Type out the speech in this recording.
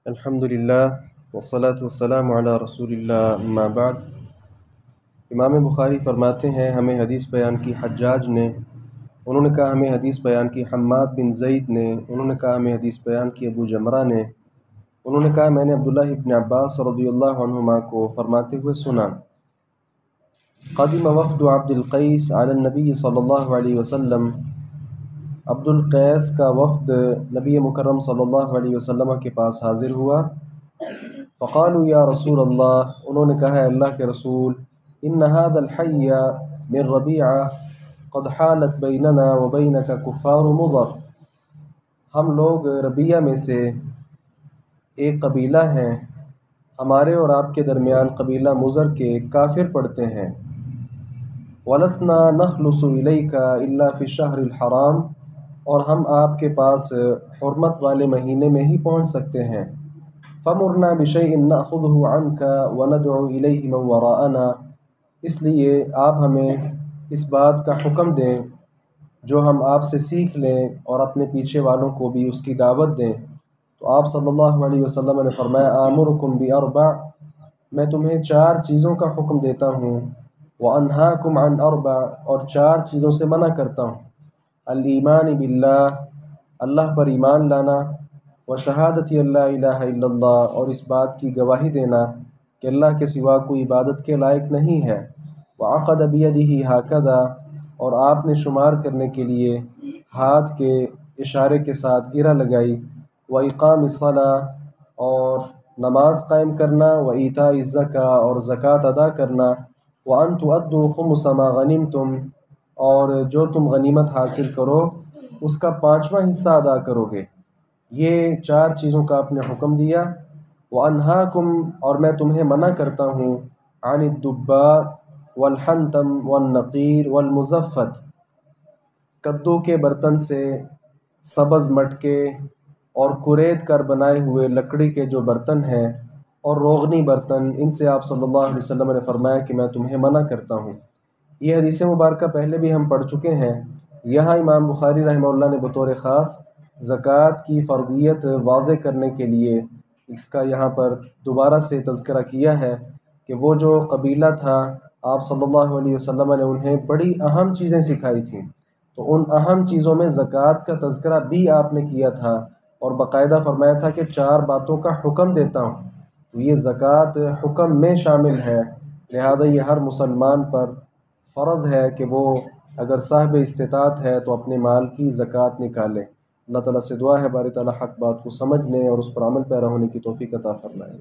الحمدللہ والصلاة والسلام علی رسول اللہ اما بعد۔ امام بخاری فرماتے ہیں ہمیں حدیث بیان کی حجاج نے، انہوں نے کہا ہمیں حدیث بیان کی حماد بن زید نے، انہوں نے کہا ہمیں حدیث بیان کی ابو جمرہ نے، انہوں نے کہا میں نے عبداللہ ابن عباس رضی اللہ عنہما کو فرماتے ہوئے سنا، قدم وفد عبد القیس علی النبی صلی اللہ علیہ وسلم، عبد القیس کا وفد نبی مکرم صلی اللہ علیہ وسلم کے پاس حاضر ہوا۔ فقالوا یا رسول اللہ، انہوں نے کہا اللہ کے رسول، ان هذا الحی من ربیعہ قد حالت بیننا وبینک کفار مضر، ہم لوگ ربیعہ میں سے ایک قبیلہ ہیں، ہمارے اور آپ کے درمیان قبیلہ مضر کے کافر پڑتے ہیں۔ ولسنا نخلص الیک الا فی الشہر الحرام، اور ہم آپ کے پاس حرمت والے مہینے میں ہی پہنچ سکتے ہیں۔ فمرنا بشیء ناخذہ عنک وندعو الیہ من وراءنا، اس لیے آپ ہمیں اس بات کا حکم دیں جو ہم آپ سے سیکھ لیں اور اپنے پیچھے والوں کو بھی اس کی دعوت دیں۔ تو آپ صلی اللہ علیہ وسلم نے فرمایا آمرکم باربع، میں تمہیں 4 چیزوں کا حکم دیتا ہوں، وانہاکم عن اربع، اور 4 چیزوں سے منع کرتا ہوں، الایمان باللہ، اللہ پر ایمان لانا، وشہادت اللہ الہ الا اللہ، اور اس بات کی گواہی دینا کہ اللہ کے سوا کوئی عبادت کے لائق نہیں ہے، وعقد بیدہ ہکذا، اور آپ نے شمار کرنے کے لیے ہاتھ کے اشارے کے ساتھ گرہ لگائی، واقام الصلاۃ، اور نماز قائم کرنا، وایتاء الزکوٰۃ، اور زکوٰۃ ادا کرنا، وان تؤدوا خمس ما غنمتم، اور جو تم غنیمت حاصل کرو اس کا 5واں حصہ ادا کرو گے۔ یہ 4 چیزوں کا آپ نے حکم دیا۔ وانہاکم، اور میں تمہیں منع کرتا ہوں، عن الدباء والحنتم والنقیر والمزفت، کدو کے برتن سے، سبز مٹکے اور کریت کر بنائے ہوئے لکڑی کے جو برتن ہیں، اور روغنی برتن، ان سے آپ صلی اللہ علیہ وسلم نے فرمایا کہ میں تمہیں منع کرتا ہوں۔ یہ حدیث مبارکہ پہلے بھی ہم پڑھ چکے ہیں۔ یہاں امام بخاری رحمہ اللہ نے بطور خاص زکوٰۃ کی فرضیت واضح کرنے کے لیے اس کا یہاں پر دوبارہ سے تذکرہ کیا ہے کہ وہ جو قبیلہ تھا، آپ صلی اللہ علیہ وسلم نے انہیں بڑی اہم چیزیں سکھائی تھیں، تو ان اہم چیزوں میں زکوٰۃ کا تذکرہ بھی آپ نے کیا تھا، اور باقاعدہ فرمایا تھا کہ 4 باتوں کا حکم دیتا ہوں۔ تو یہ زکوٰۃ حکم میں شامل ہے، لہذا یہ ہر مسلمان پر فرض ہے کہ وہ اگر صاحب استطاعت ہے تو اپنے مال کی زکوٰۃ نکالے۔ اللہ تعالیٰ سے دعا ہے باری تعالیٰ حق بات کو سمجھنے اور اس پر عمل پیرا ہونے کی توفیق عطا فرمائے۔